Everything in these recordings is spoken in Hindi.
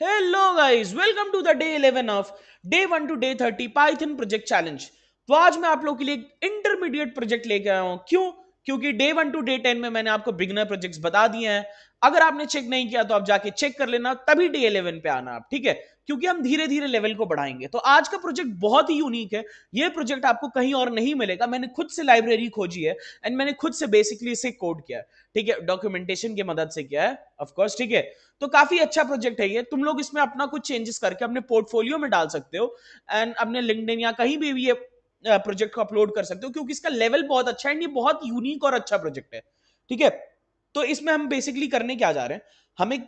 Hello guys, welcome to the day 11 of day 1 to day 30 Python project challenge। तो आज मैं आप लोगों के लिए एक इंटरमीडिएट प्रोजेक्ट लेके आया हूं। क्यों? क्योंकि डे 1 टू डे 10 में मैंने आपको बिगिनर प्रोजेक्ट्स बता दिए हैं। अगर आपने चेक नहीं किया तो आप जाके चेक कर लेना, तभी डे 11 पे आना आप, ठीक है? क्योंकि हम धीरे धीरे लेवल को बढ़ाएंगे। तो आज का प्रोजेक्ट बहुत ही यूनिक है। ये प्रोजेक्ट आपको कहीं और नहीं मिलेगा। मैंने खुद से लाइब्रेरी खोजी है एंड मैंने खुद से बेसिकली इसे कोड किया है, ठीक है? डॉक्यूमेंटेशन की मदद से किया है ऑफकोर्स, ठीक है? तो काफी अच्छा प्रोजेक्ट है ये। तुम लोग इसमें अपना कुछ चेंजेस करके अपने पोर्टफोलियो में डाल सकते हो एंड अपने लिंक्डइन या कहीं भी ये प्रोजेक्ट को अपलोड कर सकते हो, क्योंकि इसका लेवल बहुत अच्छा है। ये बहुत यूनिक और अच्छा प्रोजेक्ट है, ठीक है? तो इसमें हम बेसिकली करने क्या जा रहे हैं, हम एक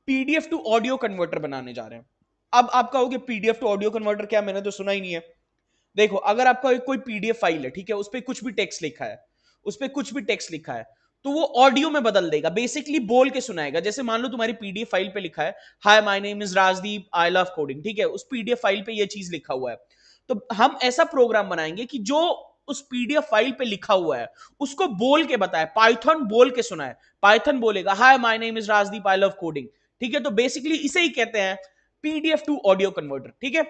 पीडीएफ टू ऑडियो कन्वर्टर बनाने जा रहे हैं। अब आप कहोगे पीडीएफ टू ऑडियो कन्वर्टर क्या, मैंने तो सुना ही नहीं है। देखो, अगर आपका कोई पीडीएफ फाइल है, ठीक है, उस पर कुछ भी टेक्स्ट लिखा है, उस पर कुछ भी टेक्स्ट लिखा है, तो वो ऑडियो में बदल देगा, बेसिकली बोल के सुनाएगा। जैसे मान लो तुम्हारी पीडीएफ फाइल पे लिखा है, hi my name is Rajdeep, I love coding, ठीक है? उस पीडीएफ फाइल पे ये चीज लिखा हुआ है। तो हम ऐसा प्रोग्राम बनाएंगे कि जो उस पीडीएफ फाइल पे लिखा हुआ है उसको बोल के बताए, पाइथन बोल के सुनाए। पाइथन बोलेगा hi my name is Rajdeep, I love coding, ठीक है? तो बेसिकली इसे ही कहते हैं पीडीएफ टू ऑडियो कन्वर्टर, ठीक है?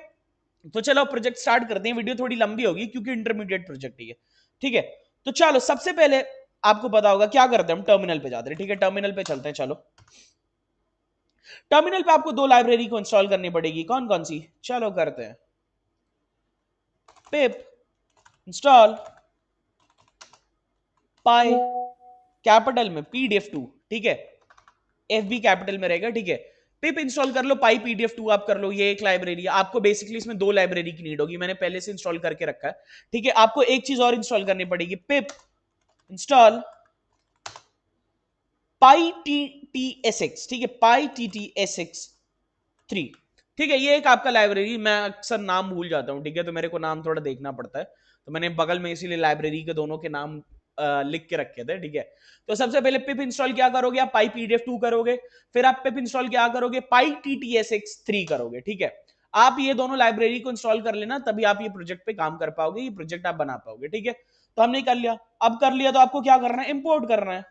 तो चलो प्रोजेक्ट स्टार्ट करते हैं। वीडियो थोड़ी लंबी होगी क्योंकि इंटरमीडिएट प्रोजेक्ट है, ठीक है? तो चलो सबसे पहले आपको पता होगा क्या करते हैं, हम टर्मिनल पे जाते हैं, ठीक है? टर्मिनल पे चलते हैं। चलो, टर्मिनल पे आपको दो लाइब्रेरी को इंस्टॉल करनी पड़ेगी। कौन कौन सी? चलो करते हैं। पिप इंस्टॉल पाई, कैपिटल में pdf2, ठीक है? एफ बी कैपिटल में रहेगा, ठीक है? पिप इंस्टॉल कर लो, पाई pdf2 आप कर लो। ये एक लाइब्रेरी है। आपको बेसिकली इसमें दो लाइब्रेरी की नीड होगी, मैंने पहले से इंस्टॉल करके रखा है, ठीक है? आपको एक चीज और इंस्टॉल करनी पड़ेगी, पिप install pi T T S x, ठीक है? Pi T T S x 3, ठीक है? ये एक आपका लाइब्रेरी, मैं अक्सर नाम भूल जाता हूँ, ठीक है? तो मेरे को नाम थोड़ा देखना पड़ता है, तो मैंने बगल में इसीलिए लाइब्रेरी के दोनों के नाम लिख के रखे थे, ठीक है? तो सबसे पहले पिप इंस्टॉल क्या करोगे आप? पाई pdf2 करोगे। फिर आप पिप इंस्टॉल क्या करोगे? पाई ttsx3 करोगे, ठीक है? आप ये दोनों लाइब्रेरी को इंस्टॉल कर लेना, तभी आप ये प्रोजेक्ट पे काम कर पाओगे, ये प्रोजेक्ट आप बना पाओगे, ठीक है? तो हमने कर लिया। अब कर लिया तो आपको क्या करना है? इंपोर्ट करना है।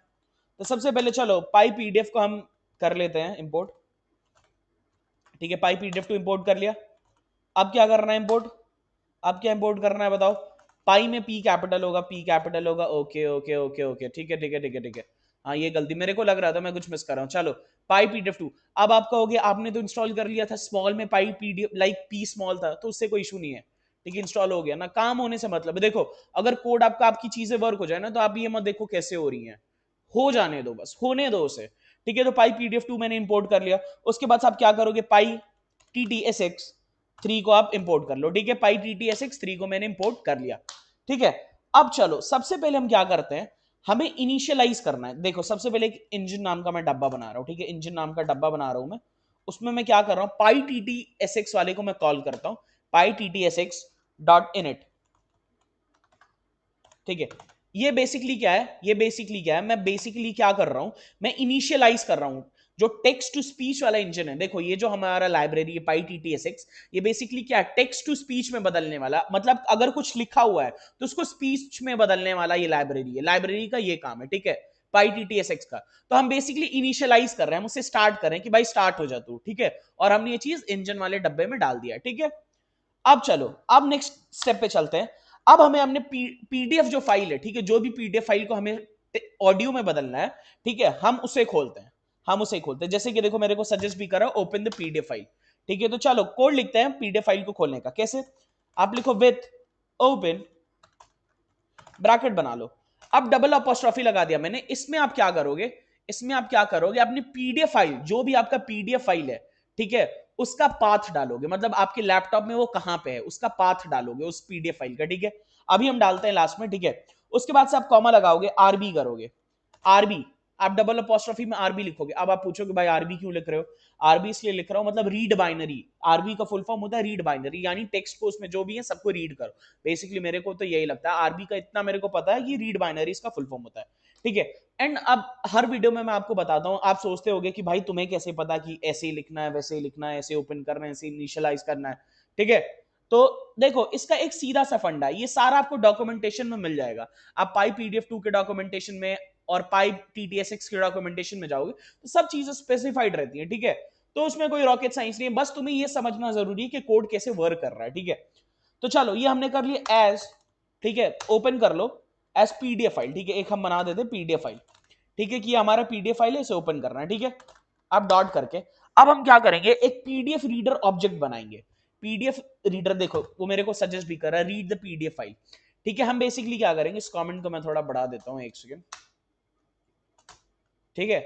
तो सबसे पहले चलो पाई पीडीएफ को हम कर लेते हैं इंपोर्ट, ठीक है? पाई पीडीएफ टू इंपोर्ट कर लिया। अब क्या करना है? इंपोर्ट। अब क्या इंपोर्ट करना है बताओ? पाई में पी कैपिटल होगा, पी कैपिटल होगा। ओके ओके ओके ओके, ठीक है ठीक है ठीक है ठीक है। हाँ, ये गलती मेरे को लग रहा था, मैं कुछ मिस कर रहा हूँ। चलो, पाई पीडीएफ टू। अब आप कहोगे आपने तो इंस्टॉल कर लिया था स्मॉल में, पाई पीडीएफ लाइक पी स्मॉल था, तो उससे कोई इशू नहीं है, ठीक है? इंस्टॉल हो गया ना, काम होने से मतलब है। देखो, अगर कोड आपका, आपकी चीजें वर्क हो जाए ना, तो आप ये मत देखो कैसे हो रही हैं, हो जाने दो, बस होने दो उसे, ठीक है? तो पाई pdf2 मैंने इंपोर्ट कर लिया। उसके बाद आप क्या करोगे? पाई ttsx3 को आप इंपोर्ट कर लो, ठीक है? पाई ttsx3 को मैंने इंपोर्ट कर लिया, ठीक है? अब चलो, सबसे पहले हम क्या करते हैं, हमें इनिशियलाइज करना है। देखो, सबसे पहले एक इंजन नाम का मैं डब्बा बना रहा हूं, ठीक है? इंजन नाम का डब्बा बना रहा हूं मैं। उसमें मैं क्या कर रहा हूं? पाई ttsx वाले को मैं कॉल करता हूं, पाई ttsx डॉट इनिट, ठीक है? ये बेसिकली क्या है? ये बेसिकली क्या है? मैं बेसिकली क्या कर रहा हूं, मैं इनिशियलाइज कर रहा हूं जो टेक्स्ट टू स्पीच वाला इंजन है। देखो, ये जो हमारा लाइब्रेरी है पाई ttsx, ये बेसिकली क्या है? टेक्स्ट टू स्पीच में बदलने वाला, मतलब अगर कुछ लिखा हुआ है तो उसको स्पीच में बदलने वाला ये लाइब्रेरी है। लाइब्रेरी का ये काम है, ठीक है? पाई ttsx का। तो हम बेसिकली इनिशियलाइज कर रहे हैं, हम उससे स्टार्ट कर रहे हैं कि भाई स्टार्ट हो जा तू, ठीक है? और हमने ये चीज इंजन वाले डब्बे में डाल दिया, ठीक है? अब चलो, अब नेक्स्ट स्टेप पे चलते हैं। अब हमें हमने पीडीएफ जो फाइल है, ठीक है, जो भी पीडीएफ फाइल को हमें ऑडियो में बदलना है, ठीक है, हम उसे खोलते हैं। हम उसे खोलते हैं, जैसे कि देखो मेरे को सजेस्ट भी करा ओपन द पीडीएफ फाइल, ठीक है? तो चलो कोड लिखते हैं पीडीएफ फाइल को खोलने का। कैसे? आप लिखो विथ ओपन ब्रैकेट बना लो। अब डबल अपोस्ट्रोफी लगा दिया मैंने। इसमें आप क्या करोगे? इसमें आप क्या करोगे? अपनी पीडीएफ फाइल, जो भी आपका पीडीएफ फाइल है, ठीक है, उसका पाथ डालोगे, मतलब आपके लैपटॉप में वो कहां पे है उसका पाथ डालोगे उस पीडीएफ फाइल का, ठीक है? अभी हम डालते हैं लास्ट में, ठीक है? उसके बाद से आप कॉमा लगाओगे, आरबी करोगे। आरबी, आप डबल अपोस्ट्रोफी में आरबी लिखोगे। अब आप पूछोगे भाई आरबी क्यों लिख रहे हो? आरबी इसलिए लिख रहा हूं, मतलब रीड बाइनरी। आरबी का फुल फॉर्म होता है रीड बाइनरी, यानी टेक्स्ट को उसमें जो भी है सबको रीड करो। बेसिकली मेरे को तो यही लगता है, आरबी का इतना मेरे को पता है कि रीड बाइनरी इसका फुल फॉर्म होता है, ठीक है? एंड अब हर वीडियो में मैं आपको बताता हूं, आप सोचते होगे कि भाई तुम्हें कैसे पता कि ऐसे ही लिखना है, वैसे ही लिखना है, ऐसे ओपन करना है, ऐसे इनिशियलाइज करना है, ठीक है? तो देखो, इसका एक सीधा सा फंडा है, ये सारा आपको डॉक्यूमेंटेशन में मिल जाएगा। आप पाई pdf2 के डॉक्यूमेंटेशन में और पाई ttsx के डॉक्यूमेंटेशन में जाओगे तो सब चीजें स्पेसिफाइड रहती हैं, ठीक है? तो उसमें कोई रॉकेट साइंस नहीं है, बस तुम्हें ये समझना जरूरी है कि कोड कैसे वर्क कर रहा है, ठीक है। तो चलो ये हमने कर लिया एज, ठीक है, ओपन कर लो एज पीडीएफ फाइल, ठीक है, एक हम बना देते पीडीएफ फाइल, ठीक है, कि ये हमारा पीडीएफ फाइल है, इसे ओपन करना है, ठीक है। अब डॉट करके अब हम क्या करेंगे, एक पीडीएफ रीडर ऑब्जेक्ट बनाएंगे। पीडीएफ रीडर देखो वो मेरे को सजेस्ट भी कर रहा है, रीड द पीडीएफ फाइल, ठीक है। हम बेसिकली क्या करेंगे, इस कमेंट को मैं थोड़ा बढ़ा देता हूं, एक सेकेंड, ठीक है।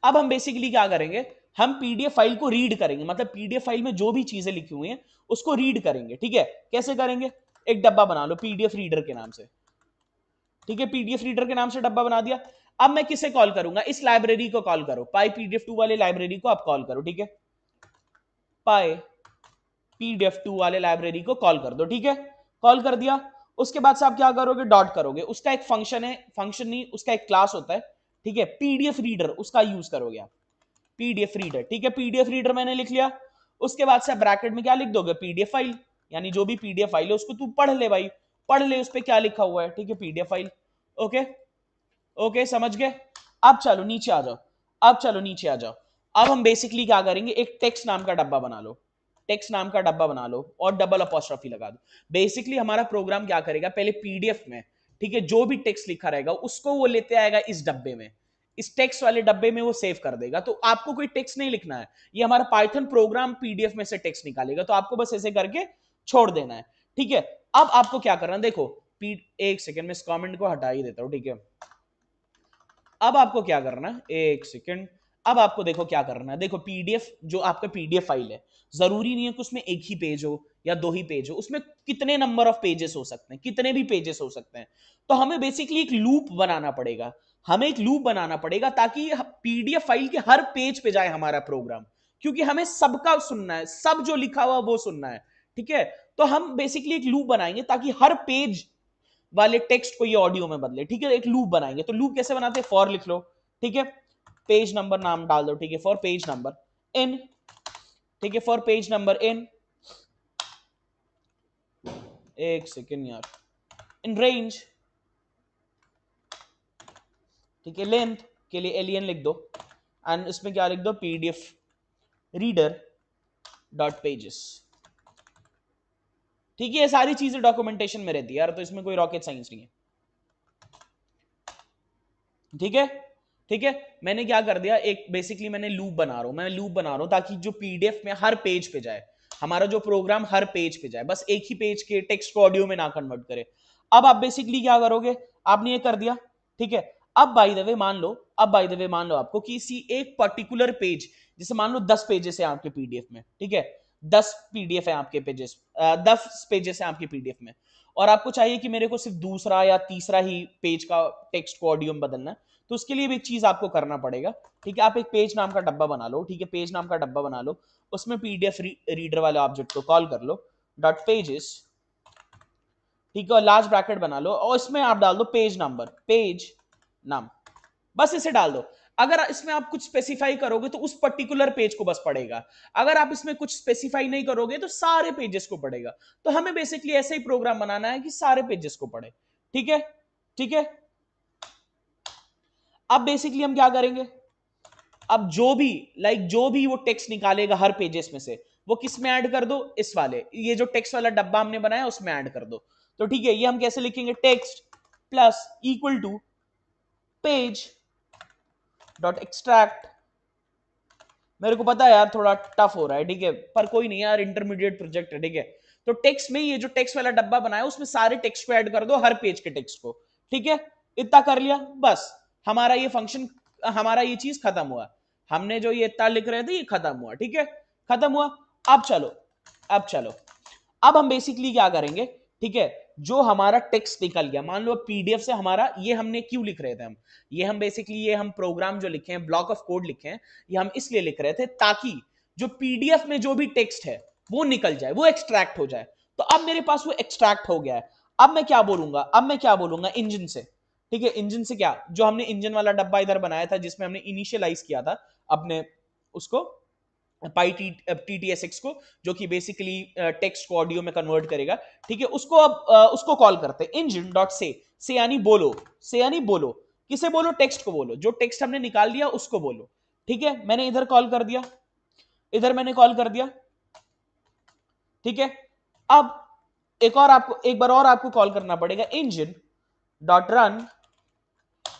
अब हम बेसिकली क्या करेंगे, हम पीडीएफ फाइल को रीड करेंगे, मतलब पीडीएफ फाइल में जो भी चीजें लिखी हुई हैं उसको रीड करेंगे, ठीक है। कैसे करेंगे, एक डब्बा बना लो पीडीएफ रीडर के नाम से, ठीक है, पीडीएफ रीडर के नाम से डब्बा बना दिया। अब मैं किसे कॉल करूंगा, इस लाइब्रेरी को कॉल करो, पाई पीडीएफ 2 वाले लाइब्रेरी को आप कॉल करो, ठीक है, पाई पीडीएफ 2 वाले लाइब्रेरी को कॉल कर दो, ठीक है, कॉल कर दिया। उसके बाद से आप क्या करोगे, डॉट करोगे, उसका एक फंक्शन है, फंक्शन नहीं उसका एक क्लास होता है, ठीक है, पीडीएफ रीडर, उसका यूज करोगे आप, पीडीएफ रीडर, ठीक है, पीडीएफ रीडर मैंने लिख लिया। उसके बाद से ब्रैकेट में क्या लिख दोगे, पीडीएफ फाइल, यानी जो भी पीडीएफ फाइल है उसको तू पढ़ ले भाई, पढ़ ले उस पर क्या लिखा हुआ है, ठीक है, पीडीएफ फाइल। ओके ओके, समझ गए। अब चलो नीचे आ जाओ, अब चलो नीचे आ जाओ। अब हम बेसिकली क्या करेंगे, एक टेक्स्ट नाम का डब्बा बना लो, टेक्स्ट नाम का डब्बा बना लो और डबल अपॉस्ट्रोफी लगा दो। बेसिकली हमारा प्रोग्राम क्या करेगा, पहले पीडीएफ में, ठीक है, जो भी टेक्स्ट लिखा रहेगा उसको वो लेते आएगा इस डब्बे में, इस टेक्स्ट वाले डब्बे में वो सेव कर देगा। तो आपको कोई टेक्स्ट नहीं लिखना है, ये हमारा पाइथन प्रोग्राम पीडीएफ में से टेक्स्ट निकालेगा, तो आपको बस ऐसे करके छोड़ देना है, ठीक है। अब आपको क्या करना है, देखो एक सेकेंड में इस कमेंट को हटा ही देता हूं, ठीक है। अब आपको क्या करना है, एक सेकेंड, अब आपको देखो क्या करना है, देखो पीडीएफ जो आपका पीडीएफ फाइल है, जरूरी नहीं है कि उसमें एक ही पेज हो या दो ही पेज हो, उसमें कितने नंबर ऑफ पेजेस हो सकते हैं, कितने भी पेजेस हो सकते हैं। तो हमें बेसिकली एक लूप बनाना पड़ेगा, हमें एक लूप बनाना पड़ेगा ताकि पीडीएफ फाइल के हर पेज पे जाए हमारा प्रोग्राम, क्योंकि हमें सबका सुनना है, सब जो लिखा हुआ वो सुनना है, ठीक है। तो हम बेसिकली एक लूप बनाएंगे ताकि हर पेज वाले टेक्स्ट को ये ऑडियो में बदले, ठीक है, एक लूप बनाएंगे। तो लूप कैसे बनाते हैं, फॉर लिख लो, ठीक है, पेज नंबर नाम डाल दो, ठीक है, फॉर पेज नंबर इन, ठीक है, फॉर पेज नंबर इन, एक सेकेंड यार, इन रेंज, ठीक है, लेंथ के लिए एलियन लिख दो, एंड इसमें क्या लिख दो, पीडीएफ रीडर डॉट पेजेस, ठीक है। ये सारी चीजें डॉक्यूमेंटेशन में रहती है यार, तो इसमें कोई रॉकेट साइंस नहीं है, ठीक है, ठीक है। मैंने क्या कर दिया, एक बेसिकली मैंने लूप बना रहा हूं, मैं लूप बना रहा हूं ताकि जो पीडीएफ में हर पेज पे जाए, हमारा जो प्रोग्राम हर पेज पे जाए, बस एक ही पेज के टेक्स्ट को ऑडियो में ना कन्वर्ट करे। अब आप बेसिकली क्या करोगे, आपने ये कर दिया, ठीक है। अब बाय द वे मान लो, अब बाय द वे मान लो आपको किसी एक पर्टिकुलर पेज, जैसे मान लो 10 पेजेस है आपके पीडीएफ में, ठीक है, 10 पीडीएफ है आपके पेजेस, 10 पेजेस है आपके पीडीएफ में, और आपको चाहिए कि मेरे को सिर्फ दूसरा या तीसरा ही पेज का टेक्स्ट को ऑडियो में बदलना है। तो उसके लिए भी एक चीज आपको करना पड़ेगा, ठीक है। आप एक पेज नाम का डब्बा बना लो, ठीक है, पेज नाम का डब्बा बना लो, उसमें पीडीएफ रीडर वाले ऑब्जेक्ट को कॉल कर लो, डॉट पेजेस, ठीक है, और लार्ज ब्रैकेट बना लो, और इसमें आप डाल दो पेज नंबर, पेज नाम, बस इसे डाल दो। अगर इसमें आप कुछ स्पेसिफाई करोगे तो उस पर्टिकुलर पेज को बस पढ़ेगा, अगर आप इसमें कुछ स्पेसिफाई नहीं करोगे तो सारे पेजेस को पढ़ेगा। तो हमें बेसिकली ऐसे ही प्रोग्राम बनाना है कि सारे पेजेस को पढ़े, ठीक है, ठीक है। अब बेसिकली हम क्या करेंगे, अब जो भी जो भी वो टेक्स्ट निकालेगा हर पेजेस में से, वो किस में ऐड कर दो, इस वाले, ये जो टेक्स्ट वाला डब्बा हमने बनाया उसमें ऐड कर दो। तो ठीक है, ये हम कैसे लिखेंगे, text plus equal to page dot extract. मेरे को पता है यार थोड़ा टफ हो रहा है, ठीक है, पर कोई नहीं यार, इंटरमीडिएट प्रोजेक्ट है, ठीक है। तो टेक्स्ट में ये जो टेक्स्ट वाला डब्बा बनाया उसमें सारे टेक्स्ट को ऐड कर दो, हर पेज के टेक्स्ट को, ठीक है। इतना कर लिया, बस हमारा ये फंक्शन, हमारा ये चीज खत्म हुआ, हमने जो ये इतना लिख रहे थे ये खत्म हुआ, ठीक है, खत्म हुआ। अब चलो, अब चलो, अब हम बेसिकली क्या करेंगे, ठीक है, जो हमारा टेक्स्ट निकल गया, मान लो पीडीएफ से हमारा ये हमने क्यों लिख रहे थे हम बेसिकली ये हम प्रोग्राम जो लिखे हैं, ब्लॉक ऑफ कोड लिखे हैं, ये हम इसलिए लिख रहे थे ताकि जो पीडीएफ में जो भी टेक्स्ट है वो निकल जाए, वो एक्सट्रैक्ट हो जाए। तो अब मेरे पास वो एक्सट्रैक्ट हो गया है। अब मैं क्या बोलूंगा, अब मैं क्या बोलूंगा, इंजन से, ठीक है, इंजन से क्या, जो हमने इंजन वाला डब्बा इधर बनाया था जिसमें हमने इनिशियलाइज किया था अपने उसको पाई टीटीएसएक्स को, जो कि बेसिकली टेक्स्ट को ऑडियो में कन्वर्ट करेगा, ठीक है, उसको अब उसको कॉल करते हैं इंजन डॉट से यानी बोलो, से यानी बोलो, किसे बोलो, टेक्स्ट को बोलो, जो टेक्स्ट हमने निकाल लिया उसको बोलो, ठीक है। मैंने इधर कॉल कर दिया, इधर मैंने कॉल कर दिया, ठीक है। अब एक बार और आपको कॉल करना पड़ेगा, engine dot run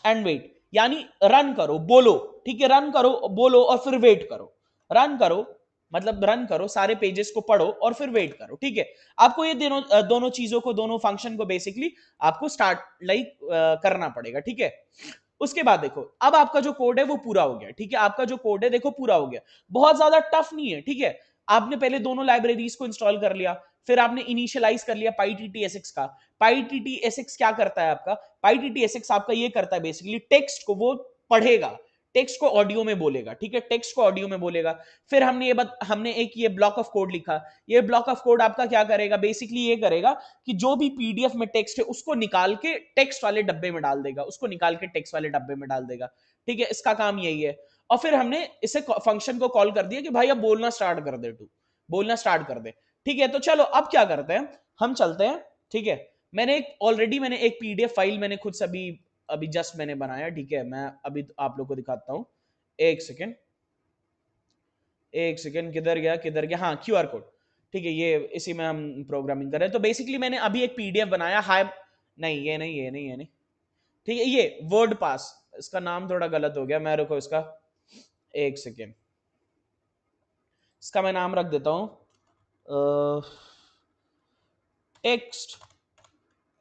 and wait, यानी रन करो, बोलो, ठीक है, रन करो, बोलो और फिर वेट करो। रन करो मतलब रन करो, सारे पेजेस को पढ़ो और फिर वेट करो, ठीक है। आपको ये दोनों चीजों को, दोनों फंक्शन को बेसिकली आपको स्टार्ट करना पड़ेगा, ठीक है। उसके बाद देखो, अब आपका जो कोड है वो पूरा हो गया, ठीक है। आपका जो कोड है देखो पूरा हो गया, बहुत ज्यादा टफ नहीं है, ठीक है। आपने पहले दोनों लाइब्रेरीज को इंस्टॉल कर लिया, फिर आपने इनिशियलाइज कर लिया PyTTSX का। PyTTSX क्या करता है आपका? PyTTSX आपका ये करता है बेसिकली, टेक्स्ट को वो पढ़ेगा, टेक्स्ट को ऑडियो में बोलेगा, ठीक है, टेक्स्ट को ऑडियो में बोलेगा। फिर हमने एक ये ब्लॉक ऑफ कोड लिखा, ये ब्लॉक ऑफ कोड आपका क्या करेगा, बेसिकली ये करेगा कि जो भी पीडीएफ में टेक्स्ट है उसको निकाल के टेक्स्ट वाले डब्बे में डाल देगा, उसको निकाल के टेक्स्ट वाले डब्बे में डाल देगा, ठीक है। इसका काम यही है। और फिर हमने इसे फंक्शन को कॉल कर दिया कि भाई अब बोलना स्टार्ट कर दे, तू बोलना स्टार्ट कर दे, ठीक है। तो चलो अब क्या करते हैं, हम चलते हैं, ठीक है। मैंने एक पीडीएफ फाइल मैंने खुद से अभी अभी जस्ट मैंने बनाया, ठीक है। मैं अभी आप लोग को दिखाता हूं, एक सेकेंड, एक सेकेंड, किधर गया, हाँ, क्यूआर कोड, ठीक है। ये इसी में हम प्रोग्रामिंग कर रहे हैं। तो बेसिकली मैंने अभी एक पीडीएफ बनाया, हाई, नहीं ये नहीं, ठीक है, ये वर्ड पास, इसका नाम थोड़ा गलत हो गया, मैं रुको इसका, एक सेकेंड, इसका मैं नाम रख देता हूं टेक्स्ट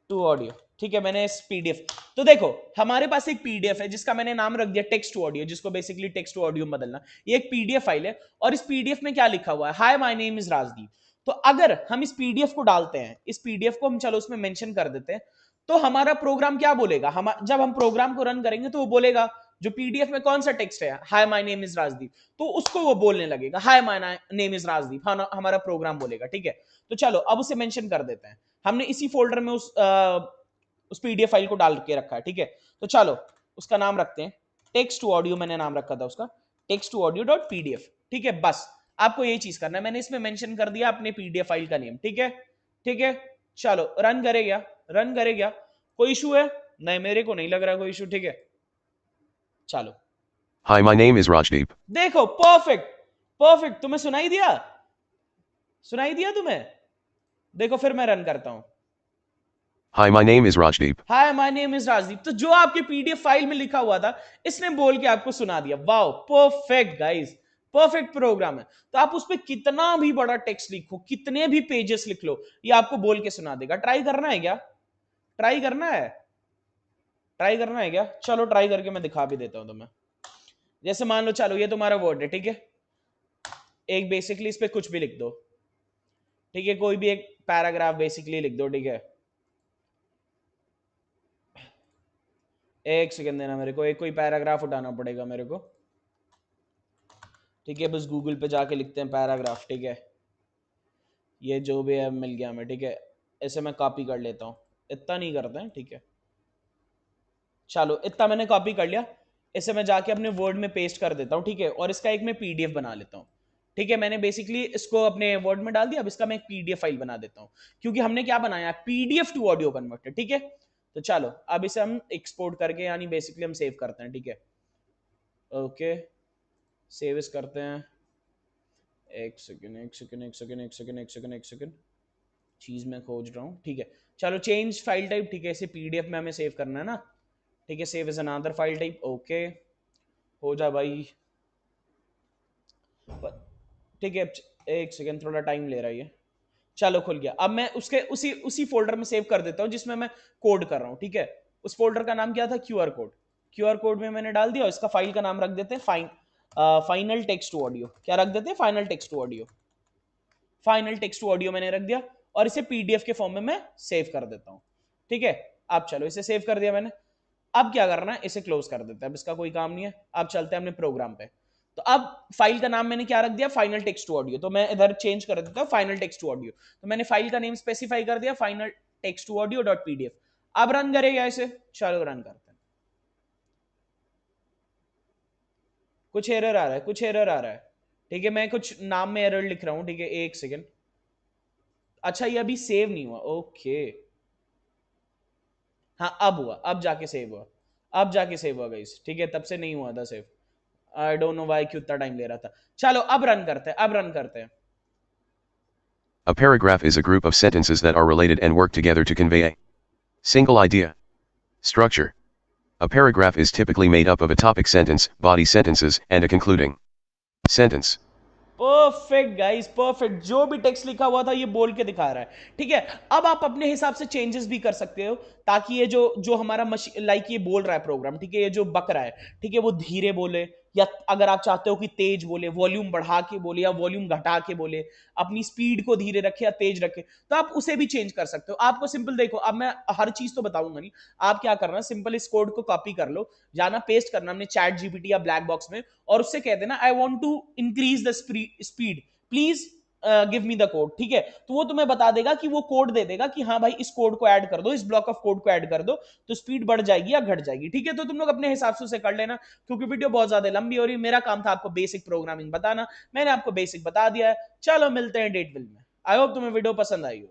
टू ऑडियो, ठीक है। मैंने इस पीडीएफ, तो देखो हमारे पास एक पीडीएफ है जिसका मैंने नाम रख दिया टेक्स्ट टू ऑडियो, जिसको बेसिकली टेक्स्ट टू ऑडियो में बदलना। ये एक पीडीएफ फाइल है और इस पीडीएफ में क्या लिखा हुआ है, hi my name is Rajdeep. तो अगर हम इस पीडीएफ को डालते हैं, इस पीडीएफ को हम चलो उसमें मेंशन कर देते हैं, तो हमारा प्रोग्राम क्या बोलेगा, हम जब हम प्रोग्राम को रन करेंगे तो वो बोलेगा, जो पीडीएफ में कौन सा टेक्स्ट है, hi my name is Rajdeep, तो उसको वो बोलने लगेगा, hi my name is Rajdeep, हमारा प्रोग्राम बोलेगा, ठीक है। तो चलो अब उसे मेंशन कर देते हैं, हमने इसी फोल्डर में उस पीडीएफ फाइल को डाल के रखा है, ठीक है। तो चलो उसका नाम रखते हैं टेक्स्ट टू ऑडियो, मैंने नाम रखा था उसका text to audio dot PDF, ठीक है। बस आपको यही चीज करना है, मैंने इसमें मेंशन कर दिया अपने पीडीएफ फाइल का नेम, ठीक है, ठीक है। चलो रन करेगा, रन करेगा, कोई इशू है? नहीं, मेरे को नहीं लग रहा कोई इशू, ठीक है। चलो, Hi, my name is Rajdeep. देखो परफेक्ट, परफेक्ट, तुम्हें सुनाई दिया, सुनाई दिया तुम्हें? देखो फिर मैं रन करता हूं, Hi, my name is Rajdeep. Hi my name is Rajdeep. तो जो आपके पीडीएफ फाइल में लिखा हुआ था, इसने बोल के आपको सुना दिया। Wow, perfect guys, perfect program है। तो आप उस पर कितना भी बड़ा टेक्स्ट लिखो, कितने भी पेजेस लिख लो, ये आपको बोल के सुना देगा। ट्राई करना है क्या? ट्राई करना है? ट्राई करना है क्या? चलो ट्राई करके मैं दिखा भी देता हूं तुम्हें। जैसे मान लो, चलो ये तुम्हारा वर्ड है, ठीक है। एक बेसिकली इस पे कुछ भी लिख दो, ठीक है, कोई भी एक पैराग्राफ बेसिकली लिख दो, ठीक है। एक सेकंड देना मेरे को, एक कोई पैराग्राफ उठाना पड़ेगा मेरे को, ठीक है। बस गूगल पे जाके लिखते हैं पैराग्राफ, ठीक है। ये जो भी है मिल गया हमें, ठीक है। ऐसे मैं कॉपी कर लेता हूँ, इतना नहीं करते हैं, ठीक है। चलो इतना मैंने कॉपी कर लिया, इसे मैं जाके अपने वर्ड में पेस्ट कर देता हूँ, ठीक है। और इसका एक मैं पीडीएफ बना लेता हूँ, ठीक है। मैंने बेसिकली इसको अपने वर्ड में डाल दिया, अब इसका मैं एक पीडीएफ फाइल बना देता हूँ, क्योंकि हमने क्या बनाया, पीडीएफ टू ऑडियो कन्वर्टर, ठीक है। तो चलो अब इसे हम एक्सपोर्ट करके, यानी बेसिकली हम सेव करते हैं, ठीक है। ओके, सेव इस करते हैं, एक सेकेंड, चीज मैं खोज रहा हूँ, ठीक है। चलो चेंज फाइल टाइप, ठीक है, इसे पीडीएफ में हमें सेव करना है ना, ठीक है। Save as another file type, okay, हो जा भाई, ठीक है। एक सेकेंड, थोड़ा टाइम ले रहा है ये। चलो खुल गया। अब मैं उसके उसी उसी फोल्डर में सेव कर देता हूँ जिसमें मैं कोड कर रहा हूँ, ठीक है। उस फोल्डर का नाम क्या था, क्यूआर कोड। क्यूआर कोड में मैंने डाल दिया, इसका फाइल का नाम रख देते हैं फाइनल टेक्स्ट टू ऑडियो। क्या रख देते हैं? Final text to audio, final text to audio मैंने रख दिया, और इसे पीडीएफ के फॉर्म में मैं सेव कर देता हूँ, ठीक है। अब चलो इसे सेव कर दिया मैंने, अब क्या करना है, इसे क्लोज कर देते हैं, अब इसका कोई काम नहीं है। अब चलते हैं अपने प्रोग्राम पे। तो अब फाइल का नाम मैंने क्या रख दिया, फाइनल टेक्स्ट टू ऑडियो। तो मैं इधर चेंज कर देता हूँ फाइनल टेक्स्ट टू ऑडियो। तो मैंने फाइल का नेम स्पेसिफाई कर दिया, final text to audio dot PDF. अब रन करेगा इसे, चलो रन करते हैं। कुछ एरर आ रहा है, कुछ एरर आ रहा है, ठीक है। मैं कुछ नाम में एरर लिख रहा हूँ, ठीक है, एक सेकेंड। अच्छा ये अभी सेव नहीं हुआ, ओके, हाँ अब हुआ, अब जाके सेव हुआ, अब जाके सेव हुआ गाइस, ठीक है। तब से नहीं हुआ था save, I don't know why क्यों इतना टाइम ले रहा था। चलो अब रन करते हैं, अब रन करते हैं। A paragraph is a group of sentences that are related and work together to convey a single idea. Structure. A paragraph is typically made up of a topic sentence, body sentences, and a concluding sentence. Perfect guys, perfect. जो भी टेक्स्ट लिखा हुआ था ये बोल के दिखा रहा है, ठीक है। अब आप अपने हिसाब से चेंजेस भी कर सकते हो, ताकि ये जो जो हमारा मशीन लाइक ये बोल रहा है प्रोग्राम, ठीक है, ये जो बक रहा है, ठीक है, वो धीरे बोले, या अगर आप चाहते हो कि तेज बोले, वॉल्यूम बढ़ा के बोले या वॉल्यूम घटा के बोले, अपनी स्पीड को धीरे रखे या तेज रखे, तो आप उसे भी चेंज कर सकते हो। आपको सिंपल देखो, अब मैं हर चीज तो बताऊंगा नहीं, आप क्या करना, सिंपल इस कोड को कॉपी कर लो, जाना पेस्ट करना हमने चैट जीपीटी या ब्लैक बॉक्स में, और उससे कह देना I want to increase the speed, please give me the code, ठीक है। तो वो तुम्हें बता देगा कि वो कोड दे देगा कि हाँ भाई इस कोड को ऐड कर दो, इस ब्लॉक ऑफ कोड को ऐड कर दो, तो स्पीड बढ़ जाएगी या घट जाएगी, ठीक है। तो तुम लोग अपने हिसाब से उसे कर लेना, क्योंकि वीडियो बहुत ज्यादा लंबी हो रही है। मेरा काम था आपको बेसिक प्रोग्रामिंग बताना, मैंने आपको बेसिक बता दिया है। चलो मिलते हैं डेट विल में। आई होप तुम्हें वीडियो पसंद आई हो।